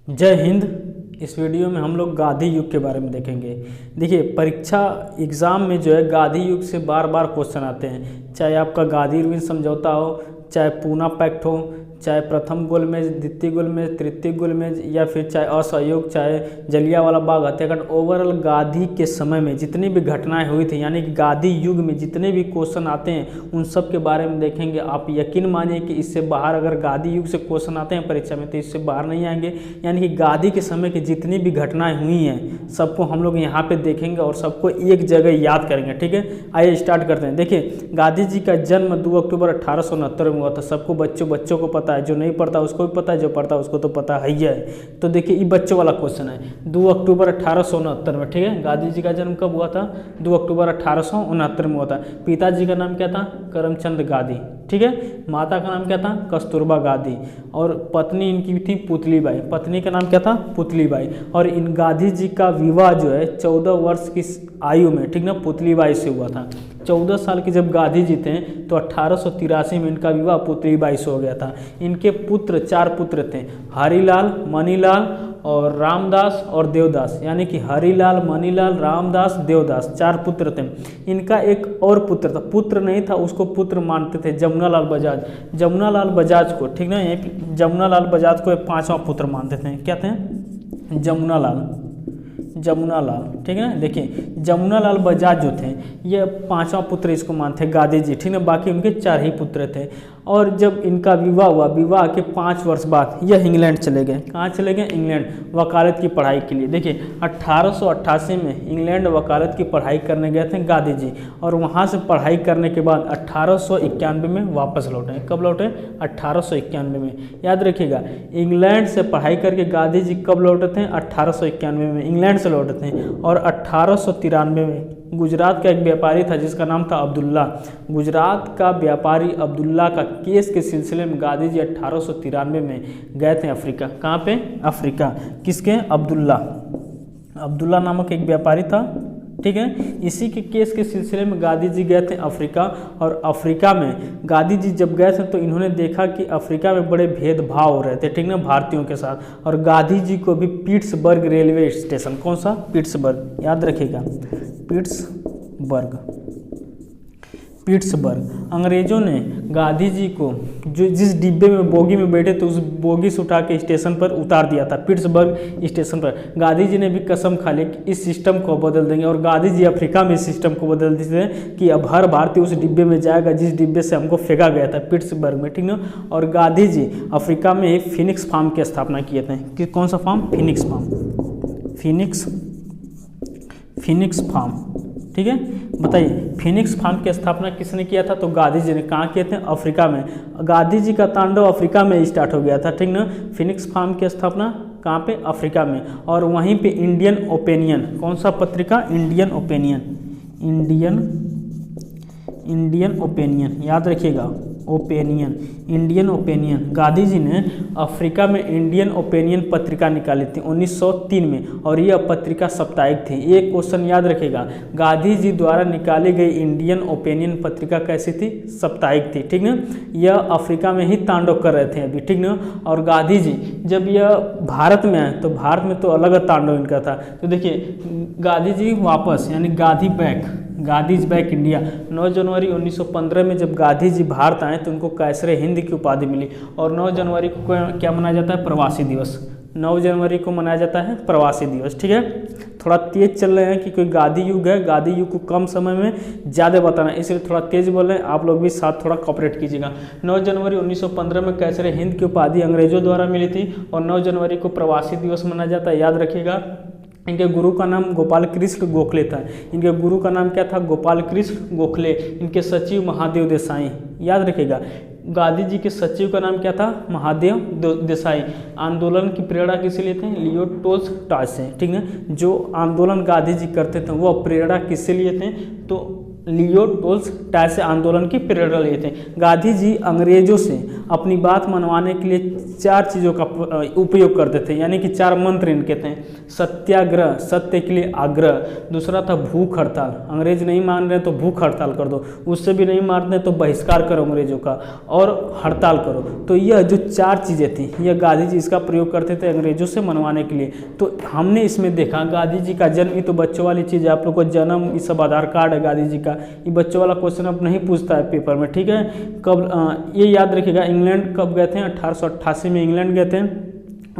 जय हिंद। इस वीडियो में हम लोग गांधी युग के बारे में देखेंगे। देखिए, परीक्षा एग्ज़ाम में जो है गांधी युग से बार बार क्वेश्चन आते हैं, चाहे आपका गांधी-इरविन समझौता हो, चाहे पूना पैक्ट हो, चाहे प्रथम गोलमेज, द्वितीय गोलमेज, तृतीय गोलमेज, या फिर चाहे असहयोग, चाहे जलियांवाला बाग हत्याकांड। ओवरऑल गांधी के समय में जितनी भी घटनाएं हुई थी, यानी कि गांधी युग में जितने भी क्वेश्चन आते हैं उन सब के बारे में देखेंगे। आप यकीन मानिए कि इससे बाहर अगर गांधी युग से क्वेश्चन आते हैं परीक्षा में तो इससे बाहर नहीं आएंगे। यानी कि गांधी के समय की जितनी भी घटनाएं हुई हैं सबको हम लोग यहाँ पे देखेंगे और सबको एक जगह याद करेंगे। ठीक है, आइए स्टार्ट करते हैं। देखिए, गांधी जी का जन्म 2 अक्टूबर 1869 में हुआ था। सबको बच्चों को पता है, जो नहीं पढ़ता उसको भी पता है, जो पढ़ता है उसको तो पता है ही है। तो देखिए, ये बच्चों वाला क्वेश्चन है। 2 अक्टूबर 1869 में, ठीक है, गांधी जी का जन्म कब हुआ था? 2 अक्टूबर 1869 में हुआ था। पिताजी का नाम क्या था? करमचंद गांधी। ठीक है, माता का नाम क्या था? कस्तूरबा गांधी। और पत्नी इनकी थी पुतलीबाई। पत्नी का नाम क्या था? पुतलीबाई। और इन गांधी जी का विवाह जो है 14 वर्ष की आयु में, ठीक ना, पुतलीबाई से हुआ था। 14 साल के जब गांधी जी थे तो 1883 में इनका विवाह पुतलीबाई से हो गया था। इनके पुत्र 4 पुत्र थे, हरिलाल, मणिलाल और रामदास और देवदास। यानी कि हरिलाल, मणिलाल, रामदास, देवदास 4 पुत्र थे। इनका एक और पुत्र था, पुत्र नहीं था, उसको पुत्र मानते थे, जमुनालाल बजाज। जमुनालाल बजाज को, ठीक ना, जमुनालाल बजाज को 5वां पुत्र मानते थे। क्या थे? जमुनालाल, ठीक है ना। देखिए, जमुनालाल बजाज जो थे ये 5वां पुत्र इसको मानते गांधी जी, ठीक है। बाकी उनके 4 ही पुत्र थे। और जब इनका विवाह हुआ, विवाह के 5 वर्ष बाद यह इंग्लैंड चले गए। कहाँ चले गए? इंग्लैंड, वकालत की पढ़ाई के लिए। देखिए, 1888 में इंग्लैंड वकालत की पढ़ाई करने गए थे गांधी जी, और वहाँ से पढ़ाई करने के बाद 1891 में वापस लौटे। कब लौटे? 1891 में। याद रखिएगा, इंग्लैंड से पढ़ाई करके गांधी जी कब लौटे थे? 1891 में इंग्लैंड से लौटे थे। और 1893 में गुजरात का एक व्यापारी था जिसका नाम था अब्दुल्ला। गुजरात का व्यापारी अब्दुल्ला का केस के सिलसिले में गांधी जी 1893 में गए थे अफ्रीका। कहाँ पे? अफ्रीका। किसके? अब्दुल्ला नामक एक व्यापारी था, ठीक है। इसी के केस के सिलसिले में गांधी जी गए थे अफ्रीका। और अफ्रीका में गांधी जी जब गए थे तो इन्होंने देखा कि अफ्रीका में बड़े भेदभाव हो रहे थे, ठीक ना, भारतीयों के साथ। और गांधी जी को भी पीट्सबर्ग रेलवे स्टेशन, कौन सा? पीट्सबर्ग, याद रखिएगा, पीट्सबर्ग। अंग्रेजों ने गांधी जी को जो जिस डिब्बे में बोगी में बैठे थे उस बोगी से उठा के स्टेशन पर उतार दिया था, पीट्सबर्ग स्टेशन पर। गांधी जी ने भी कसम खा ली कि इस सिस्टम को बदल देंगे। और गांधी जी अफ्रीका में इस सिस्टम को बदल दिए कि अब हर भारतीय उस डिब्बे में जाएगा जिस डिब्बे से हमको फेंका गया था, पीट्सबर्ग में, ठीक ना। और गांधी जी अफ्रीका में एक फिनिक्स फार्म की स्थापना किए थे। कि कौन सा farm? Phoenix Farm, Phoenix Farm, ठीक है। बताइए, फिनिक्स फार्म की स्थापना किसने किया था? तो गांधी जी ने। कहाँ किए थे? अफ्रीका में। गांधी जी का तांडव अफ्रीका में स्टार्ट हो गया था, ठीक ना। फिनिक्स फार्म की स्थापना कहाँ पे? अफ्रीका में। और वहीं पे इंडियन ओपिनियन, कौन सा पत्रिका? इंडियन ओपिनियन, याद रखिएगा, इंडियन ओपिनियन। गांधी जी ने अफ्रीका में इंडियन ओपिनियन पत्रिका निकाली थी 1903 में, और यह पत्रिका साप्ताहिक थी। एक क्वेश्चन याद रखिएगा, गांधी जी द्वारा निकाली गई इंडियन ओपिनियन पत्रिका कैसी थी? साप्ताहिक थी, ठीक ना। यह अफ्रीका में ही तांडव कर रहे थे अभी, ठीक ना। और गांधी जी जब यह भारत में आए तो भारत में तो अलग तांडव इनका था। तो देखिए, गांधी जी वापस, यानी गांधी इज बैक इंडिया। 9 जनवरी 1915 में जब गांधी जी भारत आए तो उनको कैसरे हिंद की उपाधि मिली। और 9 जनवरी को क्या मनाया जाता है? प्रवासी दिवस। 9 जनवरी को मनाया जाता है प्रवासी दिवस, ठीक है। थोड़ा तेज चल रहे हैं क्योंकि गांधी युग है, गांधी युग को कम समय में ज़्यादा बताना है, इसलिए थोड़ा तेज बोल रहे हैं। आप लोग भी साथ थोड़ा कॉपरेट कीजिएगा। 9 जनवरी 1915 में कैसरे हिंद की उपाधि अंग्रेजों द्वारा मिली थी। और 9 जनवरी को प्रवासी दिवस मनाया जाता है, याद रखिएगा। इनके गुरु का नाम गोपाल कृष्ण गोखले था। इनके गुरु का नाम क्या था? गोपाल कृष्ण गोखले। इनके सचिव महादेव देसाई, याद रखिएगा। गांधी जी के सचिव का नाम क्या था? महादेव देसाई। आंदोलन की प्रेरणा किसे लिए थे? लियो टोल्स्टॉय से, ठीक है। जो आंदोलन गांधी जी करते थे वो प्रेरणा किससे लिए थे? तो लियो टोल्स्टॉय आंदोलन की प्रेरणा लिए थे। गांधी जी अंग्रेजों से अपनी बात मनवाने के लिए 4 चीज़ों का उपयोग करते थे, यानी कि 4 मंत्र इनके थे। सत्याग्रह, सत्य के लिए आग्रह। दूसरा था भूख हड़ताल, अंग्रेज नहीं मान रहे तो भूख हड़ताल कर दो, उससे भी नहीं मान रहे तो बहिष्कार करो अंग्रेजों का और हड़ताल करो। तो यह जो 4 चीज़ें थी, यह गांधी जी इसका प्रयोग करते थे अंग्रेजों से मनवाने के लिए। तो हमने इसमें देखा गांधी जी का जन्म, ये तो बच्चों वाली चीज़ है, आप लोग को जन्म ये सब आधार कार्ड है गांधी जी का, ये बच्चों वाला क्वेश्चन अब नहीं पूछता है पेपर में, ठीक है। कब ये याद रखिएगा, इंग्लैंड कब गए थे, 1888 में इंग्लैंड गए थे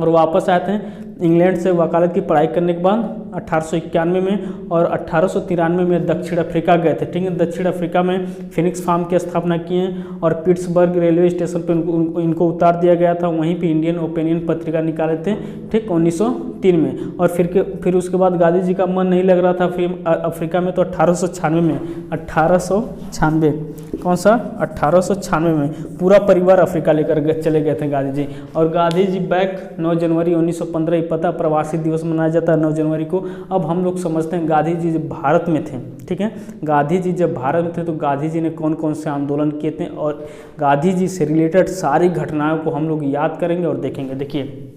और वापस आए थे इंग्लैंड से वकालत की पढ़ाई करने के बाद 1891 में, और 1893 में दक्षिण अफ्रीका गए थे, ठीक है। दक्षिण अफ्रीका में फिनिक्स फार्म की स्थापना किए और पिट्सबर्ग रेलवे स्टेशन पर इनको उतार दिया गया था। वहीं पे इंडियन ओपिनियन पत्रिका निकाले थे, ठीक, 1903 में। और फिर उसके बाद गांधी जी का मन नहीं लग रहा था फिर अफ्रीका में, तो 1896 में 1896 कौन सा 1896 में पूरा परिवार अफ्रीका लेकर चले गए थे गांधी जी। और गांधी जी बैक 9 जनवरी 1915, पता प्रवासी दिवस मनाया जाता है 9 जनवरी को। अब हम लोग समझते हैं गांधी जी जब भारत में थे, ठीक है, गांधी जी जब भारत में थे तो गांधी जी ने कौन कौन से आंदोलन किए थे, और गांधी जी से रिलेटेड सारी घटनाओं को हम लोग याद करेंगे और देखेंगे। देखिए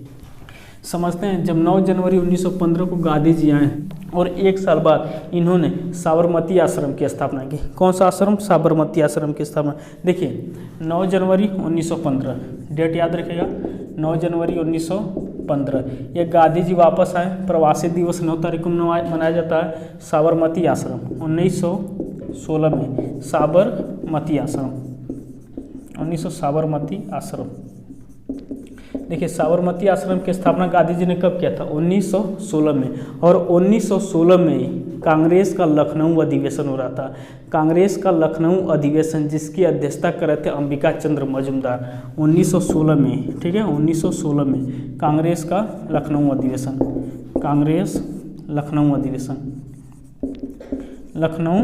समझते हैं, जब 9 जनवरी 1915 को गांधी जी आए और 1 साल बाद इन्होंने साबरमती आश्रम की स्थापना की। कौन सा आश्रम, साबरमती आश्रम की स्थापना। देखिए 9 जनवरी 1915, डेट याद रखिएगा, 9 जनवरी 1915 ये गांधी जी वापस आए। प्रवासी दिवस 9 तारीख को मनाया जाता है। साबरमती आश्रम 1916 में साबरमती आश्रम, 1900 साबरमती आश्रम। देखिए साबरमती आश्रम की स्थापना गांधी जी ने कब किया था, 1916 में। और 1916 में कांग्रेस का लखनऊ अधिवेशन हो रहा था। कांग्रेस का लखनऊ अधिवेशन जिसकी अध्यक्षता कर रहे थे अंबिका चंद्र मजूमदार, 1916 में, ठीक है, 1916 में कांग्रेस का लखनऊ अधिवेशन, कांग्रेस लखनऊ अधिवेशन, लखनऊ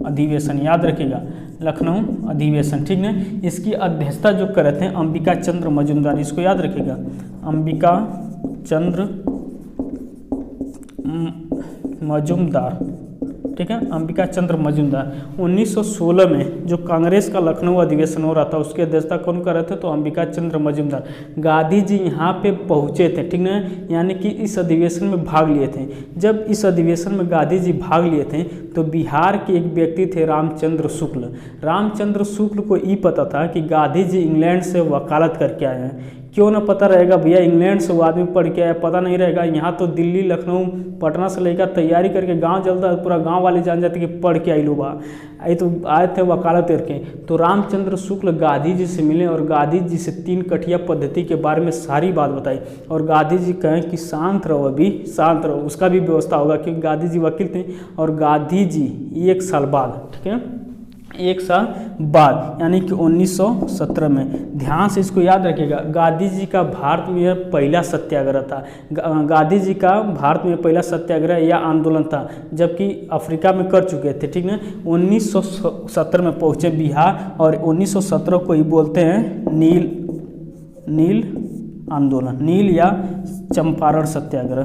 अधिवेशन याद रखिएगा, लखनऊ अधिवेशन, ठीक है। इसकी अध्यक्षता जो कर रहे थे अंबिका चंद्र मजूमदार, इसको याद रखिएगा, अंबिका चंद्र मजूमदार, ठीक है, अंबिका चंद्र मजूमदार। 1916 में जो कांग्रेस का लखनऊ अधिवेशन हो रहा था उसकी अध्यक्षता कौन कर रहे थे, तो अंबिका चंद्र मजूमदार। गांधी जी यहाँ पे पहुँचे थे, ठीक ना, यानी कि इस अधिवेशन में भाग लिए थे। जब इस अधिवेशन में गांधी जी भाग लिए थे तो बिहार के एक व्यक्ति थे रामचंद्र शुक्ल। रामचंद्र शुक्ल को ये पता था कि गांधी जी इंग्लैंड से वकालत करके आए हैं। क्यों ना पता रहेगा भैया, इंग्लैंड से वो आदमी पढ़ के आया, पता नहीं रहेगा। यहाँ तो दिल्ली, लखनऊ, पटना से लेकर तैयारी करके गांव चलता है, पूरा गांव वाले जान जाते कि पढ़ के आई लो बा, आई तो आए थे वकालत करके। तो रामचंद्र शुक्ल गांधी जी से मिले और गांधी जी से 3 कठिया पद्धति के बारे में सारी बात बताई। और गांधी जी कहें कि शांत रहो, अभी शांत रहो, उसका भी व्यवस्था होगा क्योंकि गांधी जी वकील थे। और गांधी जी 1 साल बाद, ठीक है, 1 साल बाद यानी कि 1917 में, ध्यान से इसको याद रखिएगा, गांधी जी का भारत में पहला सत्याग्रह था। गांधी जी का भारत में पहला सत्याग्रह या आंदोलन था, जबकि अफ्रीका में कर चुके थे, ठीक ना। 1917 में पहुँचे बिहार और 1917 को ही बोलते हैं नील आंदोलन, नील या चंपारण सत्याग्रह,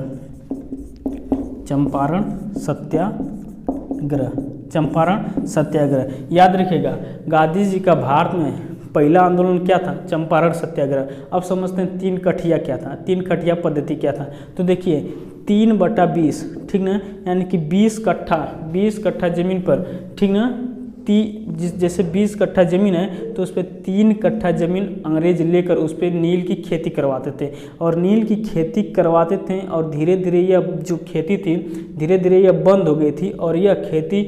चंपारण सत्याग्रह, चंपारण सत्याग्रह याद रखिएगा। गांधी जी का भारत में पहला आंदोलन क्या था, चंपारण सत्याग्रह। अब समझते हैं 3 कठिया क्या था, 3 कठिया पद्धति क्या था। तो देखिए 3/20, ठीक ना, यानी कि 20 कट्ठा जमीन पर, ठीक ना, जैसे 20 कट्ठा ज़मीन है तो उस पर 3 कट्ठा ज़मीन अंग्रेज लेकर उस पर नील की खेती करवाते थे। और नील की खेती करवाते थे और धीरे धीरे यह जो खेती थी धीरे धीरे यह बंद हो गई थी और यह खेती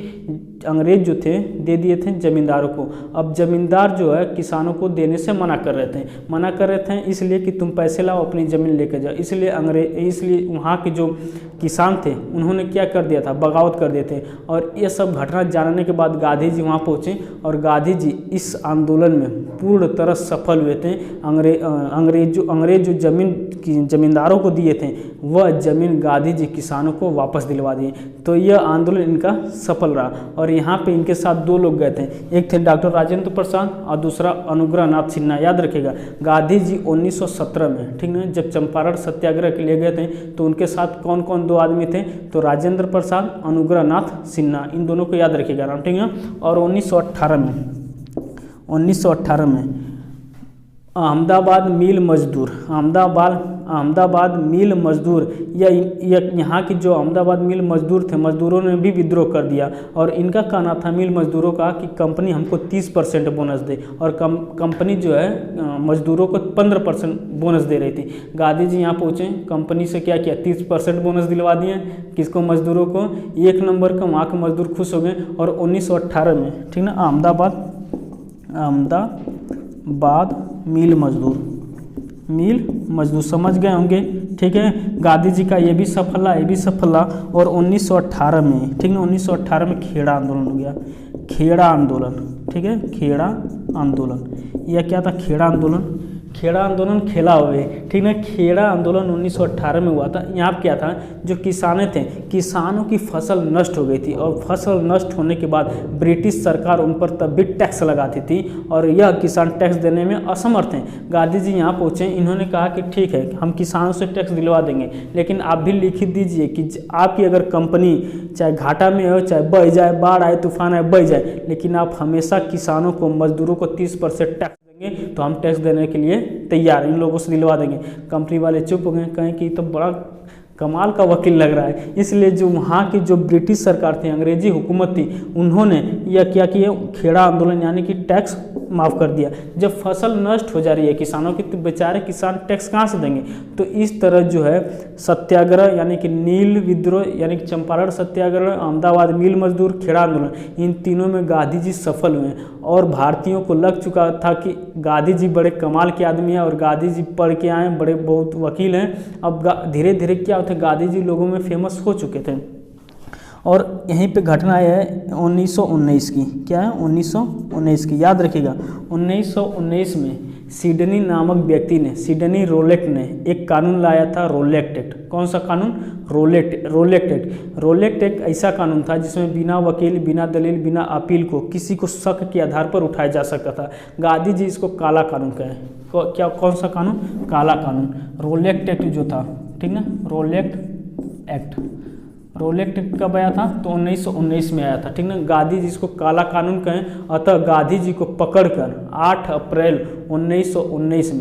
अंग्रेज जो थे दे दिए थे ज़मींदारों को। अब ज़मींदार जो है किसानों को देने से मना कर रहे थे इसलिए कि तुम पैसे लाओ अपनी ज़मीन लेकर जाओ। इसलिए वहाँ के जो किसान थे उन्होंने क्या कर दिया था, बगावत कर दिए थे। और ये सब घटना जानने के बाद गांधी जी वहाँ पहुँचे और गांधी जी इस आंदोलन में पूर्ण तरह सफल हुए थे। अंग्रेज जो ज़मींदारों को दिए थे वह ज़मीन गांधी जी किसानों को वापस दिलवा दिए। तो यह आंदोलन इनका सफल रहा और और यहाँ पे इनके साथ 2 लोग गए थे, एक थे डॉक्टर राजेंद्र प्रसाद और दूसरा अनुग्रह नाथ सिन्हा। याद रखिएगा गांधी जी 1917 में, ठीक ना, जब चंपारण सत्याग्रह के लिए गए थे तो उनके साथ कौन कौन 2 आदमी थे, तो राजेंद्र प्रसाद, अनुग्रह नाथ सिन्हा, इन दोनों को याद रखिएगा नाम, ठीक है। और 1918 में अहमदाबाद मिल मजदूर या यहाँ की जो अहमदाबाद मिल मजदूर थे, मजदूरों ने भी विद्रोह कर दिया और इनका कहना था मिल मजदूरों का कि कंपनी हमको 30% बोनस दे, और कंपनी जो है मजदूरों को 15% बोनस दे रही थी। गांधी जी यहाँ पहुँचे, कंपनी से क्या किया, 30% बोनस दिलवा दिए, किसको, मजदूरों को। 1 नंबर का वहाँ के मजदूर खुश हो गए। और 1918 में, ठीक ना, अहमदाबाद मिल मजदूर समझ गए होंगे, ठीक है। गांधी जी का ये भी सफल रहा। और 1918 में, ठीक है, 1918 में खेड़ा आंदोलन हो गया, खेड़ा आंदोलन, ठीक है, खेड़ा आंदोलन। यह क्या था, खेड़ा आंदोलन खेला हुए, ठीक है। खेड़ा आंदोलन 1918 में हुआ था। यहाँ क्या था, जो किसाने थे, किसानों की फसल नष्ट हो गई थी और फसल नष्ट होने के बाद ब्रिटिश सरकार उन पर तब भी टैक्स लगाती थी और यह किसान टैक्स देने में असमर्थ हैं। गांधी जी यहाँ पहुँचे, इन्होंने कहा कि ठीक है हम किसानों से टैक्स दिलवा देंगे, लेकिन आप भी लिखित दीजिए कि आपकी अगर कंपनी चाहे घाटा में हो, चाहे बह जाए, बाढ़ आए, तूफान आए, बह जाए, लेकिन आप हमेशा किसानों को, मजदूरों को 30% टैक्स तो हम टैक्स देने के लिए तैयार, इन लोगों से दिलवा देंगे। कंपनी वाले चुप हो गए, कहें कि तो बड़ा कमाल का वकील लग रहा है। इसलिए जो वहाँ की जो ब्रिटिश सरकार थी, अंग्रेजी हुकूमत थी, उन्होंने यह क्या किया, खेड़ा आंदोलन यानी कि टैक्स माफ़ कर दिया। जब फसल नष्ट हो जा रही है किसानों की, तो बेचारे किसान टैक्स कहाँ से देंगे। तो इस तरह जो है सत्याग्रह यानी कि नील विद्रोह यानी कि चंपारण सत्याग्रह, अहमदाबाद मिल मजदूर, खेड़ा आंदोलन, इन तीनों में गांधी जी सफल हुए और भारतीयों को लग चुका था कि गांधी जी बड़े कमाल के आदमी हैं और गांधी जी पढ़ के आए, बड़े बहुत वकील हैं। अब धीरे धीरे क्या होता है, गांधी जी लोगों में फेमस हो चुके थे। और यहीं पे घटना है 1919 की, क्या है, 1919 की, याद रखिएगा। 1919 में सिडनी नामक व्यक्ति ने, सिडनी रोलेट ने एक कानून लाया था, रोलेट एक्ट। कौन सा कानून, रोलेट एक्ट। रोलेट एक्ट ऐसा कानून था जिसमें बिना वकील, बिना दलील, बिना अपील को किसी को शक के आधार पर उठाया जा सकता था। गांधी जी इसको काला कानून कहे। क्या, कौन सा कानून, काला कानून। रोलेट एक्ट जो था, ठीक ना, रोलेट एक्ट कब आया था, तो 1919 में आया था, ठीक ना। गांधी जी इसको काला कानून कहें। अतः गांधी जी को पकड़कर 8 अप्रैल 1919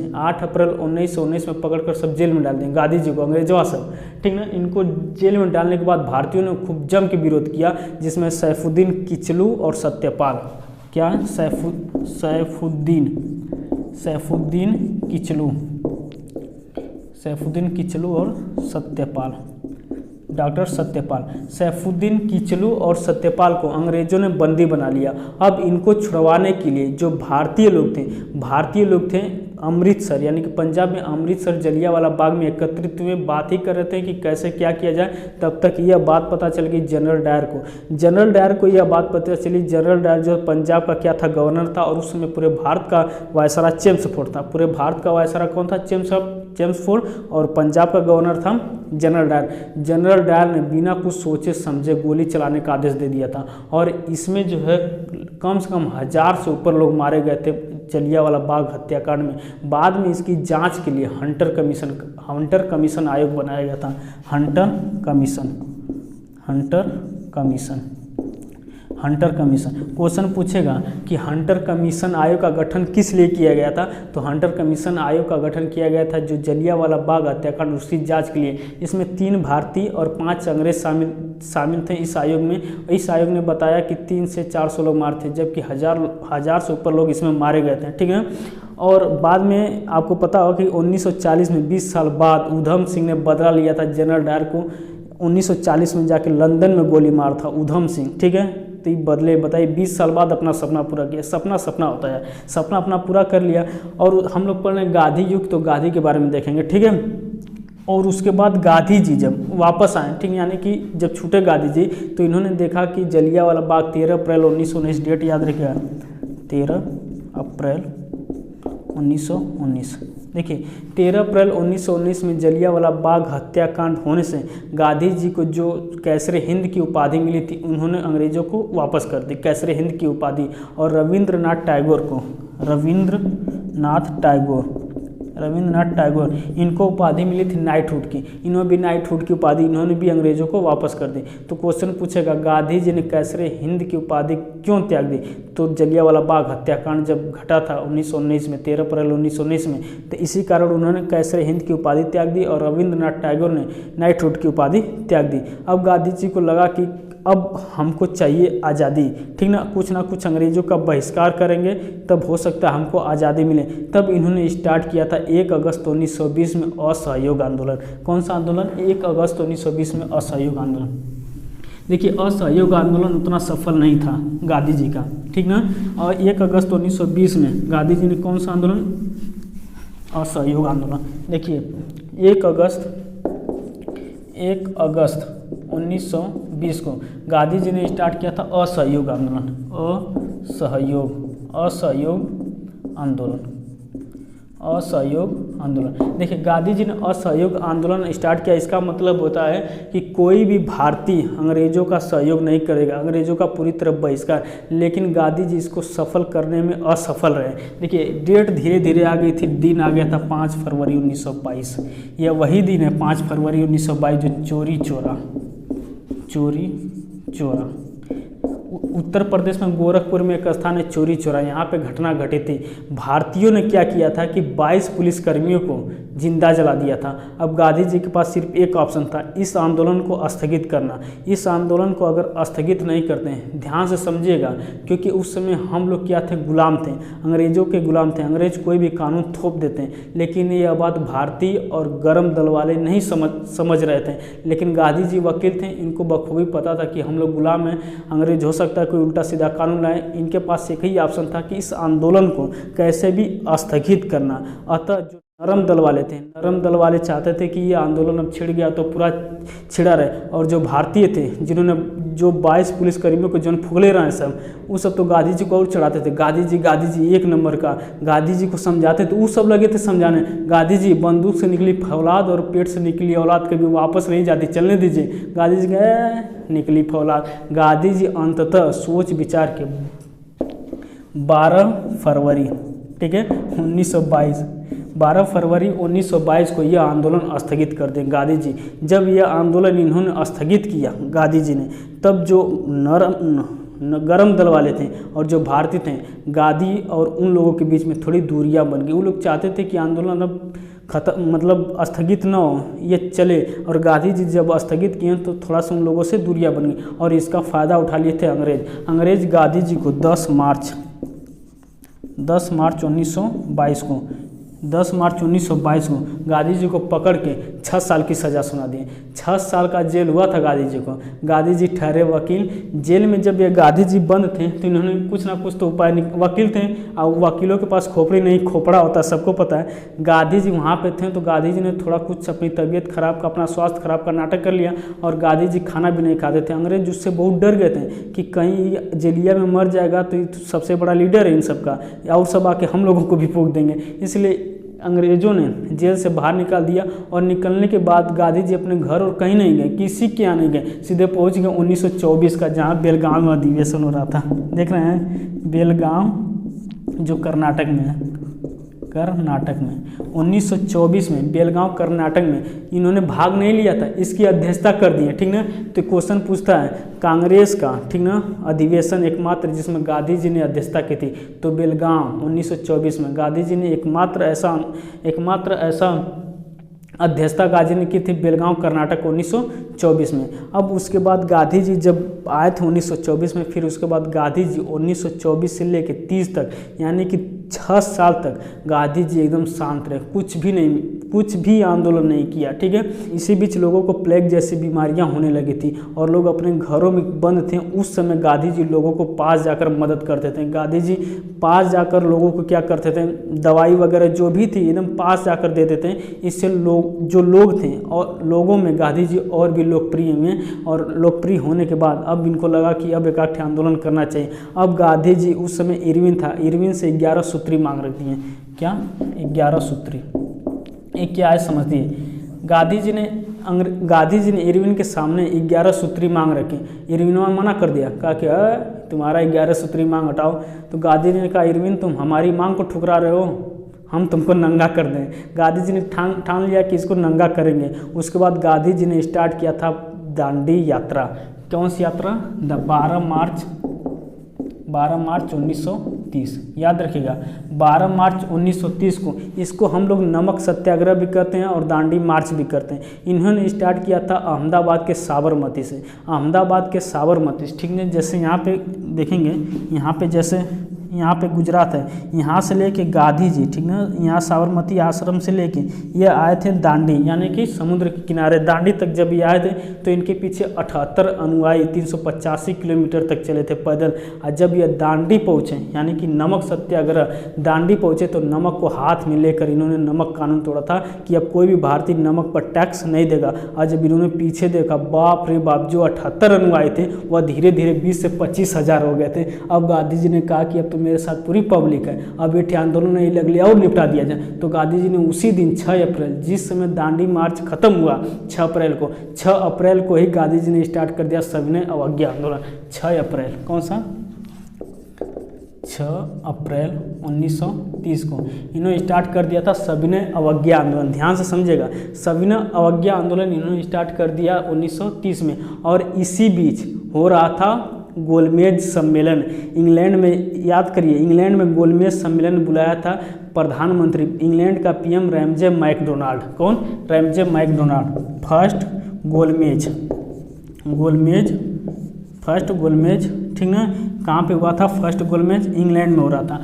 में पकड़कर सब जेल में डाल दें गांधी जी को, अंग्रेजों सब, ठीक ना। इनको जेल में डालने के बाद भारतीयों ने खूब जम के विरोध किया, जिसमें सैफुद्दीन किचलू और सत्यपाल, क्या है, सैफुद्दीन किचलू और सत्यपाल, डॉक्टर सत्यपाल। सैफुद्दीन किचलू और सत्यपाल को अंग्रेजों ने बंदी बना लिया। अब इनको छुड़वाने के लिए जो भारतीय लोग थे अमृतसर यानी कि पंजाब में अमृतसर जलियांवाला बाग में एकत्रित हुए, बात ही कर रहे थे कि कैसे क्या किया जाए। तब तक यह बात पता चल गई जनरल डायर को यह बात पता चली। जनरल डायर जो पंजाब का क्या था, गवर्नर था और उस समय पूरे भारत का वायसराय चेम्सफोर्ड था। पूरे भारत का वायसराय कौन था, चेम्सफोर्ड, और पंजाब का गवर्नर था जनरल डायर ने बिना कुछ सोचे समझे गोली चलाने का आदेश दे दिया था और इसमें जो है कम से कम 1000 से ऊपर लोग मारे गए थे जलियांवाला बाग हत्याकांड में। बाद में इसकी जांच के लिए हंटर कमीशन आयोग बनाया गया था। हंटर कमीशन क्वेश्चन पूछेगा कि हंटर कमीशन आयोग का गठन किस लिए किया गया था, तो हंटर कमीशन आयोग का गठन किया गया था जो जलियांवाला बाग हत्याकांड उसकी जांच के लिए। इसमें 3 भारतीय और 5 अंग्रेज शामिल थे इस आयोग में। इस आयोग ने बताया कि 300 से 400 लोग मारे थे, जबकि हजार से ऊपर लोग इसमें मारे गए थे, ठीक है। और बाद में आपको पता होगा कि 1940 में 20 साल बाद उधम सिंह ने बदला लिया था जनरल डायर को। 1940 में जाके लंदन में गोली मारा था उधम सिंह, ठीक है। तो ये बदले, बताइए 20 साल बाद अपना सपना पूरा किया। सपना होता है, सपना अपना पूरा कर लिया। और हम लोग पढ़ रहे हैं गांधी युग, तो गांधी के बारे में देखेंगे, ठीक है। और उसके बाद गांधी जी जब वापस आए, ठीक, यानी कि जब छूटे गांधी जी, तो इन्होंने देखा कि जलियांवाला बाग 13 अप्रैल 1919, डेट याद रखिएगा, 13 अप्रैल 1919। देखिए 13 अप्रैल 1919 में जलियांवाला बाग हत्याकांड होने से गांधी जी को जो कैसरे हिंद की उपाधि मिली थी उन्होंने अंग्रेजों को वापस कर दी कैसरे हिंद की उपाधि, और रविंद्रनाथ टैगोर इनको उपाधि मिली थी नाइटहुड की, इन्होंने भी नाइटहुड की उपाधि इन्होंने भी अंग्रेजों को वापस कर दी। तो क्वेश्चन पूछेगा गांधी जी ने कैसरे हिंद की उपाधि क्यों त्याग दी? तो जलियांवाला बाग हत्याकांड जब घटा था 1919 में, 13 अप्रैल 1919 में, तो इसी कारण उन्होंने कैसरे हिंद की उपाधि त्याग दी और रविंद्रनाथ टैगोर ने नाइटहुड की उपाधि त्याग दी। अब गांधी जी को लगा कि अब हमको चाहिए आज़ादी, ठीक ना कुछ अंग्रेजों का बहिष्कार करेंगे तब हो सकता है हमको आज़ादी मिले। तब इन्होंने स्टार्ट किया था 1 अगस्त 1920 में असहयोग आंदोलन। कौन सा आंदोलन? 1 अगस्त 1920 में असहयोग आंदोलन। देखिए असहयोग आंदोलन उतना सफल नहीं था गांधी जी का, ठीक ना। और 1 अगस्त 1920 में गांधी जी ने कौन सा आंदोलन? असहयोग आंदोलन। देखिए 1 अगस्त 1920 को गांधी जी ने स्टार्ट किया था असहयोग आंदोलन। असहयोग आंदोलन। देखिए गांधी जी ने असहयोग आंदोलन स्टार्ट किया, इसका मतलब होता है कि कोई भी भारतीय अंग्रेजों का सहयोग नहीं करेगा, अंग्रेजों का पूरी तरह बहिष्कार। लेकिन गांधी जी इसको सफल करने में असफल रहे। देखिए डेट धीरे धीरे आ गई थी, दिन आ गया था 5 फरवरी 1922। यह वही दिन है 5 फरवरी 1922 जो चोरी चोरा उत्तर प्रदेश में गोरखपुर में एक स्थान है चोरी चोरा, यहाँ पे घटना घटी थी। भारतीयों ने क्या किया था कि 22 पुलिसकर्मियों को जिंदा जला दिया था। अब गांधी जी के पास सिर्फ एक ऑप्शन था, इस आंदोलन को स्थगित करना। इस आंदोलन को अगर स्थगित नहीं करते हैं, ध्यान से समझिएगा, क्योंकि उस समय हम लोग क्या थे? गुलाम थे, अंग्रेजों के गुलाम थे। अंग्रेज कोई भी कानून थोप देते हैं, लेकिन यह बात भारतीय और गरम दल वाले नहीं समझ रहे थे। लेकिन गांधी जी वकील थे, इनको बखूबी पता था कि हम लोग गुलाम हैं, अंग्रेज हो सकता है कोई उल्टा सीधा कानून लाए। इनके पास एक ही ऑप्शन था कि इस आंदोलन को कैसे भी स्थगित करना। अतः जो नरम दल वाले थे, नरम दल वाले चाहते थे कि ये आंदोलन अब छिड़ गया तो पूरा छिड़ा रहे, और जो भारतीय थे जिन्होंने जो 22 पुलिसकर्मियों को जो फुगले रहे सब, वो सब तो गांधी जी को और चढ़ाते थे। गांधी जी एक नंबर का, गांधी जी को समझाते तो वो सब लगे थे समझाने, गांधी जी बंदूक से निकली फौलाद और पेट से निकली औलाद कभी वापस नहीं जाती, चलने दीजिए। गांधी जी गए निकली फौलाद। गांधी जी अंततः सोच विचार के 12 फरवरी 1922 को यह आंदोलन स्थगित कर दें गांधी जी। जब यह आंदोलन इन्होंने स्थगित किया गांधी जी ने, तब जो गरम दल वाले थे और जो भारतीय थे, गांधी और उन लोगों के बीच में थोड़ी दूरियां बन गई। वो लोग चाहते थे कि आंदोलन अब स्थगित न हो, ये चले, और गांधी जी जब स्थगित किए तो थोड़ा सा उन लोगों से दूरियां बन गई, और इसका फ़ायदा उठा लिए थे अंग्रेज गांधी जी को 10 मार्च 1922 को गांधी जी को पकड़ के 6 साल की सज़ा सुना दी। 6 साल का जेल हुआ था गांधी जी को। गांधी जी ठहरे वकील। जेल में जब ये गांधी जी बंद थे तो इन्होंने कुछ ना कुछ तो उपाय वकील थे, और वकीलों के पास खोपड़ी नहीं खोपड़ा होता, सबको पता है। गांधी जी वहाँ पे थे तो गांधी जी ने थोड़ा कुछ अपनी तबीयत खराब का, अपना स्वास्थ्य खराब का नाटक कर लिया, और गांधी जी खाना भी नहीं खाते थे। अंग्रेज उससे बहुत डर गए थे कि कहीं जेलिया में मर जाएगा तो सबसे बड़ा लीडर है इन सबका, और सब आके हम लोगों को भी फूंक देंगे। इसलिए अंग्रेजों ने जेल से बाहर निकाल दिया, और निकलने के बाद गांधी जी अपने घर और कहीं नहीं गए, किसी के यहाँ नहीं गए, सीधे पहुंच गए 1924 का, जहाँ बेलगांव में अधिवेशन हो रहा था। देख रहे हैं बेलगांव जो कर्नाटक में है, 1924 में बेलगांव कर्नाटक में इन्होंने भाग नहीं लिया था, इसकी अध्यक्षता कर दी है, ठीक ना। तो क्वेश्चन पूछता है कांग्रेस का, ठीक ना, अधिवेशन एकमात्र जिसमें गांधी जी ने अध्यक्षता की थी, तो बेलगांव 1924 में गांधी जी ने एकमात्र ऐसा अध्यक्षता गांधी ने की थी बेलगांव कर्नाटक 1924 में। अब उसके बाद गांधी जी जब आए थे 1924 में, फिर उसके बाद गांधी जी 1924 से लेकर 30 तक, यानी कि 6 साल तक गांधी जी एकदम शांत रहे, कुछ भी आंदोलन नहीं किया, ठीक है। इसी बीच लोगों को प्लेग जैसी बीमारियां होने लगी थी और लोग अपने घरों में बंद थे। उस समय गांधी जी लोगों को पास जाकर मदद करते थे। गांधी जी पास जाकर लोगों को क्या करते थे, दवाई वगैरह जो भी थी एकदम पास जाकर दे देते हैं। इससे लोग थे और लोगों में गांधी जी और भी लोकप्रिय हुए, और लोकप्रिय होने के बाद अब इनको लगा कि अब एक आंदोलन करना चाहिए। अब गांधी जी उस समय इरविन था, इरविन से 11 सूत्री मांग रखी हैं। क्या 11 सूत्री। ये क्या है समझिए। गांधी जी ने इरविन के सामने 11 सूत्री मांग रखी। इरविन ने मना कर दिया, कहा कि तुम्हारा 11 सूत्री मांग हटाओ। तो गांधी जी ने कहा, इरविन तुम हमारी मांग को ठुकरा रहे हो, हम तुमको नंगा कर दें। गांधी जी ने ठान लिया कि इसको नंगा करेंगे। उसके बाद गांधी जी ने स्टार्ट किया था दांडी यात्रा। कौन सी यात्रा? 12 मार्च 1930। याद रखिएगा 12 मार्च 1930 को, इसको हम लोग नमक सत्याग्रह भी कहते हैं और दांडी मार्च भी करते हैं। इन्होंने स्टार्ट किया था अहमदाबाद के साबरमती से। अहमदाबाद के साबरमती से, ठीक है, जैसे यहाँ पे देखेंगे, यहाँ पे जैसे यहाँ पे गुजरात है, यहाँ से लेके गांधी जी, ठीक ना, यहाँ साबरमती आश्रम से लेके ये आए थे दांडी, यानी कि समुद्र के किनारे दांडी तक जब ये आए थे तो इनके पीछे 78 अनुयायी 385 किलोमीटर तक चले थे पैदल। और जब ये दांडी पहुँचे, यानी कि नमक सत्याग्रह दांडी पहुँचे, तो नमक को हाथ में लेकर इन्होंने नमक कानून तोड़ा था कि अब कोई भी भारतीय नमक पर टैक्स नहीं देगा। और जब इन्होंने पीछे देखा, बाप रे बाप, जो 78 अनुयायी थे वह धीरे धीरे 20 से 25 हज़ार हो गए थे। अब गांधी जी ने कहा कि अब तो मेरे साथ पूरी पब्लिक है, अब ये आंदोलन नहीं लग लिया और निपटा दिया जाए। तो गांधी जी ने उसी दिन 6 अप्रैल, जिस समय दांडी मार्च खत्म हुआ 6 अप्रैल को ही गांधी जी ने स्टार्ट कर दिया सविनय अवज्ञा आंदोलन। 6 अप्रैल, कौन सा? 6 अप्रैल 1930 को इन्होंने स्टार्ट कर दिया था सविनय अवज्ञा आंदोलन। ध्यान से समझिएगा, सविनय अवज्ञा आंदोलन इन्होंने स्टार्ट कर दिया 1930 में। और इसी बीच हो रहा था गोलमेज सम्मेलन इंग्लैंड में। याद करिए, इंग्लैंड में गोलमेज सम्मेलन बुलाया था प्रधानमंत्री इंग्लैंड का पीएम रैमजे मैकडोनाल्ड। कौन? Ramsay MacDonald. फर्स्ट गोलमेज, ठीक ना, कहाँ पे हुआ था? फर्स्ट गोलमेज इंग्लैंड में हो रहा था।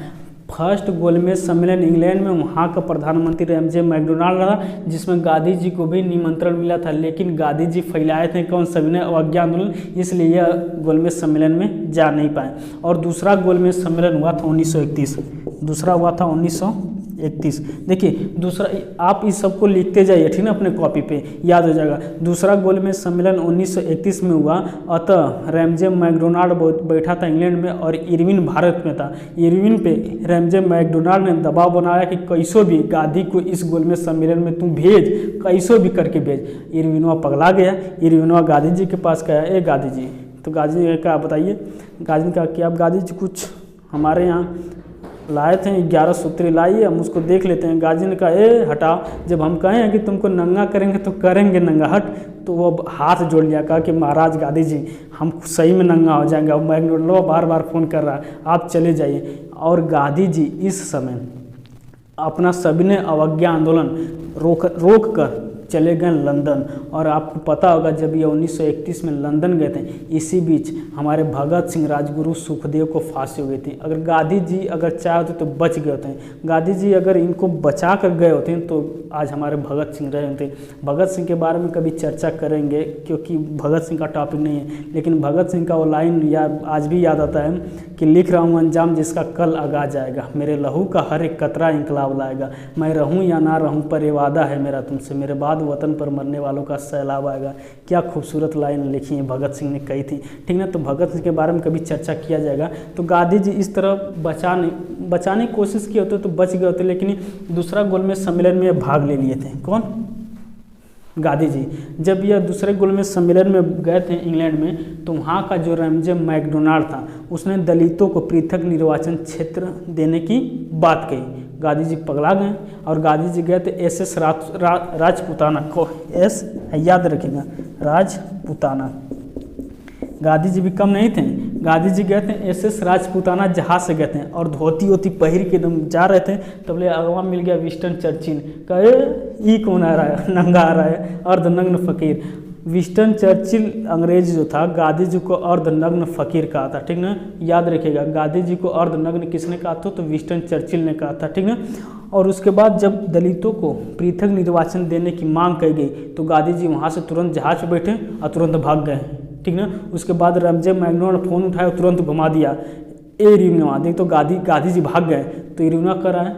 फर्स्ट गोलमेज सम्मेलन इंग्लैंड में, वहाँ का प्रधानमंत्री रैमजे मैकडोनाल्ड रहा, जिसमें गांधी जी को भी निमंत्रण मिला था, लेकिन गांधी जी फैलाए थे कौन? सविनय अवज्ञा आंदोलन, इसलिए यह गोलमेज सम्मेलन में जा नहीं पाए। और दूसरा गोलमेज सम्मेलन हुआ था 1931। दूसरा हुआ था 1931। देखिए दूसरा, आप इस सबको लिखते जाइए, ठीक ना, अपने कॉपी पे याद हो जाएगा। दूसरा गोलमेज सम्मेलन 1931 में हुआ। अतः रैमजे मैकडोनाल्ड बैठा था इंग्लैंड में और इरविन भारत में था। इरविन पे रैमजे मैकडोनाल्ड ने दबाव बनाया कि कैसो भी गांधी को इस गोलमेज सम्मेलन में तू भेज, कैसो भी करके भेज। इरविनवा पगला गया। इरविनवा गांधी जी के पास गया, ए गांधी जी। तो गांधी जी ने कहा, बताइए। गांधी ने कहा कि आप गांधी जी कुछ हमारे यहाँ लाए थे 11 सूत्री लाइए, हम उसको देख लेते हैं। गांधी ने कहा, हटाओ, जब हम कहें कि तुमको नंगा करेंगे तो करेंगे नंगा, हट। तो वो हाथ जोड़ लिया, कहा कि महाराज गांधी जी, हम सही में नंगा हो जाएंगे। अब मैकडोनाल्ड बार बार फ़ोन कर रहा है, आप चले जाइए। और गांधी जी इस समय अपना सविनय अवज्ञा आंदोलन रोक कर चले गए लंदन। और आपको पता होगा जब ये 1931 में लंदन गए थे, इसी बीच हमारे भगत सिंह, राजगुरु, सुखदेव को फांसी हो गई थी। अगर गांधी जी अगर चाहे होते तो बच गए होते हैं। गांधी जी अगर इनको बचा कर गए होते हैं तो आज हमारे भगत सिंह रहे होते। भगत सिंह के बारे में कभी चर्चा करेंगे, क्योंकि भगत सिंह का टॉपिक नहीं है, लेकिन भगत सिंह का वो लाइन आज भी याद आता है कि लिख रहा हूँ अंजाम जिसका कल आगा जाएगा, मेरे लहू का हर एक कतरा इंकलाब लाएगा, मैं रहूँ या ना रहूँ पर ये वादा है मेरा तुमसे, मेरे बाद वतन पर मरने वालों का सैलाब आएगा। क्या खूबसूरत लाइन लिखी है, भगत सिंह ने कही थी, ठीक ना। तो भगत सिंह के बारे में कभी चर्चा किया जाएगा। तो गांधी जी इस तरह बचाने की कोशिश की होते तो बच गए होते, लेकिन दूसरा गोलमेज सम्मेलन में भाग ले लिए थे। कौन? गांधी जी। जब यह दूसरे गोलमेज सम्मेलन में गए थे इंग्लैंड में, तो वहाँ का जो रैमजे मैकडोनाल्ड था उसने दलितों को पृथक निर्वाचन क्षेत्र देने की बात कही। गांधी जी पगला गए और गांधी जी गए थे एस राजपुताना को, याद रखिएगा, राजपुताना। गांधी जी भी कम नहीं थे। गांधी जी गए थे एस राजपुताना जहाज से गए थे और धोती वोती पहिर के एकदम जा रहे थे। तब ले अगवा मिल गया विंस्टन चर्चिल, कहे ई कौन आ रहा है, नंगा आ रहा है, अर्धनग्न फकीर। विंस्टन चर्चिल अंग्रेज जो था गांधी जी को अर्धनग्न फकीर कहा था, ठीक ना। याद रखिएगा, गांधी जी को अर्धनग्न किसने कहा था? तो विंस्टन चर्चिल ने कहा था, ठीक ना। और उसके बाद जब दलितों को पृथक निर्वाचन देने की मांग कही गई तो गांधी जी वहाँ से तुरंत जहाज पर बैठे और तुरंत भाग गए, ठीक ना। उसके बाद रैमजे मैकडोनाल्ड फ़ोन उठाया, तुरंत घुमा दिया, इरविनवा। देख तो गांधी जी भाग गए। तो इरविनवा कर रहा है,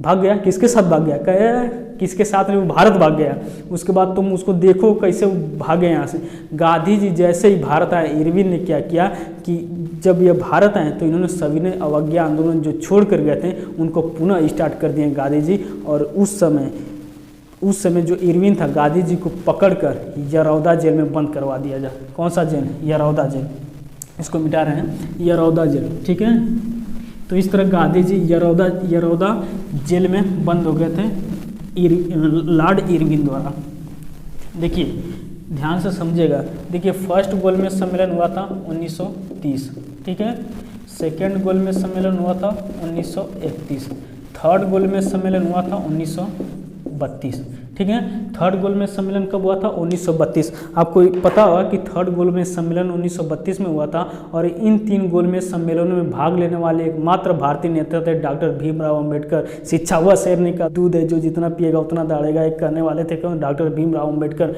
भाग गया, किसके साथ भाग गया? कहे किसके साथ में, वो भारत भाग गया। उसके बाद तुम उसको देखो कैसे वो भागे यहाँ से। गांधी जी जैसे ही भारत आए, इरविन ने क्या किया कि जब ये भारत आए तो इन्होंने सभी ने अवज्ञा आंदोलन जो छोड़ कर गए थे उनको पुनः स्टार्ट कर दिए गांधी जी। और उस समय जो इरविन था, गांधी जी को पकड़कर यरौदा जेल में बंद करवा दिया जा। कौन सा जेल? यरौदा जेल। इसको मिटा रहे हैं, यरौदा जेल, ठीक है। तो इस तरह गांधी जी यरौदा जेल में बंद हो गए थे लॉर्ड इरविन द्वारा। देखिए ध्यान से समझिएगा। देखिए फर्स्ट गोलमेज सम्मेलन हुआ था 1930, ठीक है। सेकेंड गोलमेज सम्मेलन हुआ था 1931। थर्ड गोलमेज सम्मेलन हुआ था 1932, ठीक है। थर्ड गोलमेज सम्मेलन कब हुआ था? 1932। आपको पता होगा कि थर्ड गोलमेज सम्मेलन 1932 में हुआ था। और इन 3 गोलमेज सम्मेलनों में भाग लेने वाले एकमात्र भारतीय नेता थे डॉक्टर भीमराव अंबेडकर। शिक्षा वह शेरनी का दूध है जो जितना पिएगा उतना दौड़ेगा, एक करने वाले थे कौन? डॉक्टर भीमराव अंबेडकर।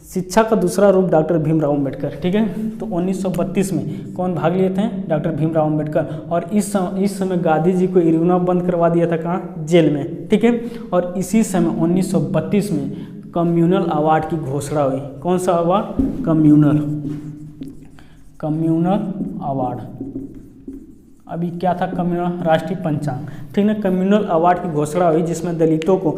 शिक्षा का दूसरा रूप डॉक्टर भीमराव अंबेडकर, ठीक है। तो 1932 में कौन भाग लिए थे? डॉक्टर भीमराव अंबेडकर। और इस समय गांधी जी को इरविन बंद करवा दिया था, कहाँ? जेल में, ठीक है। और इसी समय 1932 में कम्युनल अवार्ड की घोषणा हुई। कौन सा अवार्ड? Communal award. अभी क्या था? कम्युनल राष्ट्रीय पंचांग, ठीक है। कम्युनल अवार्ड की घोषणा हुई जिसमें दलितों को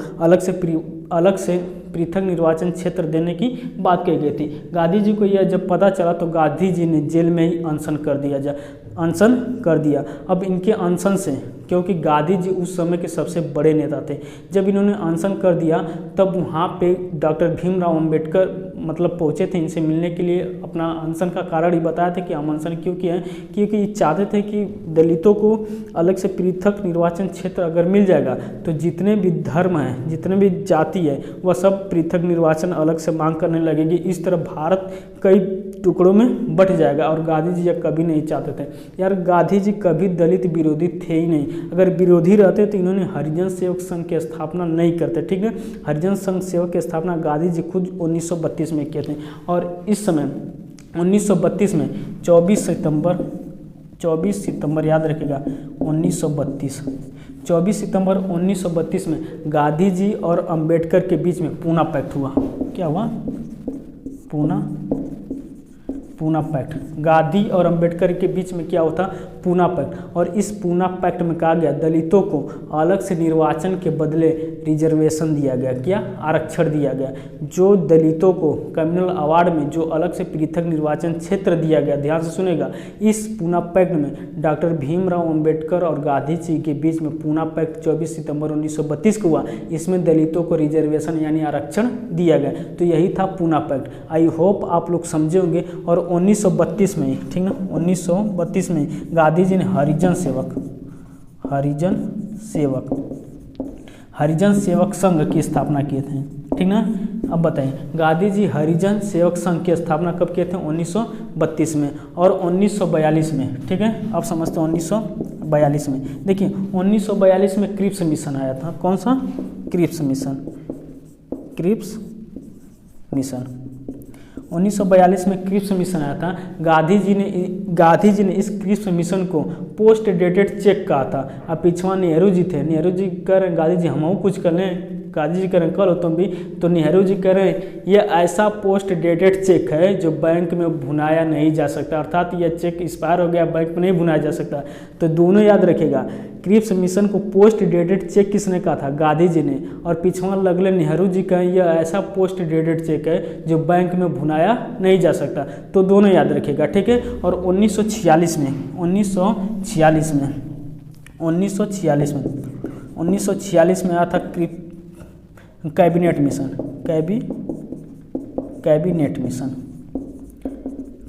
अलग से पृथक निर्वाचन क्षेत्र देने की बात कही गई थी। गांधी जी को यह जब पता चला तो गांधी जी ने जेल में ही अनशन कर दिया। अब इनके अनशन से, क्योंकि गांधी जी उस समय के सबसे बड़े नेता थे, जब इन्होंने अनशन कर दिया तब वहाँ पे डॉक्टर भीमराव अंबेडकर मतलब पहुँचे थे इनसे मिलने के लिए। अपना अनशन का कारण ही बताया था कि हम अनशन क्यों किया है, क्योंकि ये चाहते थे कि दलितों को अलग से पृथक निर्वाचन क्षेत्र अगर मिल जाएगा तो जितने भी धर्म हैं, जितने भी जाति है, वह सब पृथक निर्वाचन अलग से मांग करने लगेगी। इस तरह भारत कई टुकड़ों में बंट जाएगा। और गांधी जी यह कभी नहीं चाहते थे। यार गांधी जी कभी दलित विरोधी थे ही नहीं। अगर विरोधी रहते तो इन्होंने हरिजन सेवक संघ की स्थापना नहीं करते, ठीक है। हरिजन संघ सेवक की स्थापना गांधी जी खुद 1932 में किए थे। और इस समय 1932 में 24 सितंबर याद रखिएगा, 24 सितंबर 1932 में गांधी जी और अंबेडकर के बीच में पूना पैक्ट हुआ। क्या हुआ? पूना पैक्ट। गांधी और अंबेडकर के बीच में क्या होता? पूना पैक्ट। और इस पूना पैक्ट में कहा गया दलितों को अलग से निर्वाचन के बदले रिजर्वेशन दिया गया। क्या? आरक्षण दिया गया। जो दलितों को कम्युनल अवार्ड में जो अलग से पृथक निर्वाचन क्षेत्र दिया गया, ध्यान से सुनेगा, इस पूना पैक्ट में डॉक्टर भीमराव अंबेडकर और गांधी जी के बीच में पूना पैक्ट 24 सितंबर 1932 को हुआ। इसमें दलितों को रिजर्वेशन यानी आरक्षण दिया गया। तो यही था पूना पैक्ट। आई होप आप लोग समझे होंगे। और 1932 में, ठीक ना, 1932 में गांधी जी ने हरिजन सेवक संघ की स्थापना किए थे, ठीक ना। अब बताइए गांधी जी हरिजन सेवक संघ की स्थापना कब किए थे? 1932 में। और 1942 में, ठीक है। अब समझते हैं 1942 में। देखिए 1942 में क्रिप्स मिशन आया था। कौन सा? Cripps mission. 1942 में क्रिप्स मिशन आया था। गांधी जी ने इस क्रिप्स मिशन को पोस्ट डेटेड चेक कहा था। अब पिछवा नेहरू जी थे। नेहरू जी कह रहे हैं गांधी जी हम कुछ कर लें, गांधी जी कह रहे हैं करो तुम भी। तो नेहरू जी कह रहे हैं ये ऐसा पोस्ट डेटेड चेक है जो बैंक में भुनाया नहीं जा सकता, अर्थात यह चेक एक्सपायर हो गया, बैंक में नहीं भुनाया जा सकता। तो दोनों याद रखिएगा, क्रिप्स मिशन को पोस्ट डेटेड चेक किसने कहा था? गांधी जी ने। और पिछवा लगले नेहरू जी कहें यह ऐसा पोस्ट डेटेड चेक है जो बैंक में भुनाया नहीं जा सकता। तो दोनों याद रखिएगा, ठीक है। और 1946 में आया था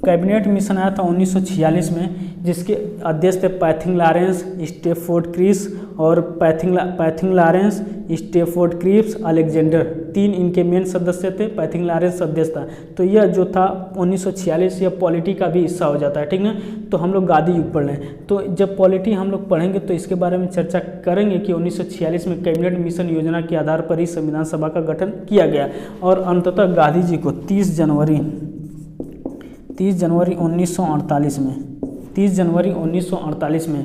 कैबिनेट मिशन आया था 1946 में, जिसके अध्यक्ष थे पैथिंग लॉरेंस, स्टेफोर्ड क्रिप्स और पैथिंग लॉरेंस, स्टेफोर्ड क्रिप्स, अलेक्जेंडर, 3 इनके मेन सदस्य थे। पैथिंग लॉरेंस अध्यक्ष था। तो यह जो था 1946 यह पॉलिटी का भी हिस्सा हो जाता है, ठीक ना। तो हम लोग गांधी युग पढ़ रहे हैं, तो जब पॉलिटी हम लोग पढ़ेंगे तो इसके बारे में चर्चा करेंगे कि 1946 में कैबिनेट मिशन योजना के आधार पर ही संविधान सभा का गठन किया गया। और अंततः गांधी जी को 30 जनवरी 1948 में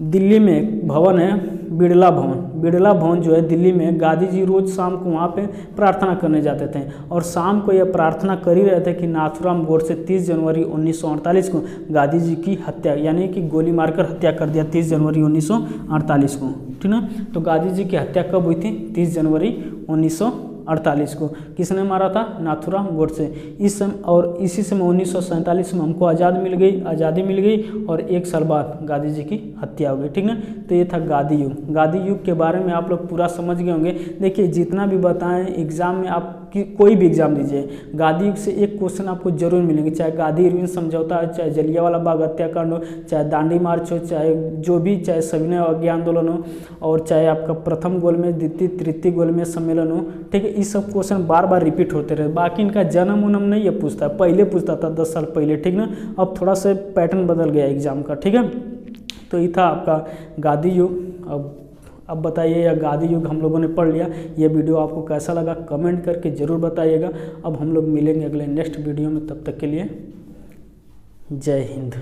दिल्ली में एक भवन है बिरला भवन, बिड़ला भवन जो है दिल्ली में, गांधी जी रोज शाम को वहाँ पे प्रार्थना करने जाते थे और शाम को यह प्रार्थना कर ही रहे थे कि नाथूराम गोडसे 30 जनवरी 1948 को गांधी जी की हत्या यानी कि गोली मारकर हत्या कर दिया 30 जनवरी 1948 को, ठीक ना। तो गांधी जी की हत्या कब हुई थी? 30 जनवरी 1948 को। किसने मारा था? नाथूराम गोडसे। इस समय और इसी समय 1947 में हमको आज़ादी मिल गई और 1 साल बाद गांधी जी की हत्या हो गई, ठीक ना। तो ये था गांधी युग। गांधी युग के बारे में आप लोग पूरा समझ गए होंगे। देखिए जितना भी बताएं एग्जाम में, आप कोई भी एग्जाम दीजिए, गांधी युग से एक क्वेश्चन आपको जरूर मिलेंगे, चाहे गांधी इरविन समझौता हो, चाहे जलियांवाला बाग हत्याकांड हो, चाहे दांडी मार्च हो, चाहे जो भी, चाहे सविनय अवज्ञा आंदोलन हो, और चाहे आपका प्रथम गोलमेज द्वितीय तृतीय गोलमेज सम्मेलन हो, ठीक है। ये सब क्वेश्चन बार बार रिपीट होते रहे। बाकी इनका जन्म उन्म नहीं ये पूछता, पहले पूछता था 10 साल पहले, ठीक ना। अब थोड़ा सा पैटर्न बदल गया एग्जाम का, ठीक है। तो ये था आपका गांधी युग। अब बताइए, यह गांधी युग हम लोगों ने पढ़ लिया। ये वीडियो आपको कैसा लगा कमेंट करके ज़रूर बताइएगा। अब हम लोग मिलेंगे अगले नेक्स्ट वीडियो में, तब तक के लिए जय हिंद।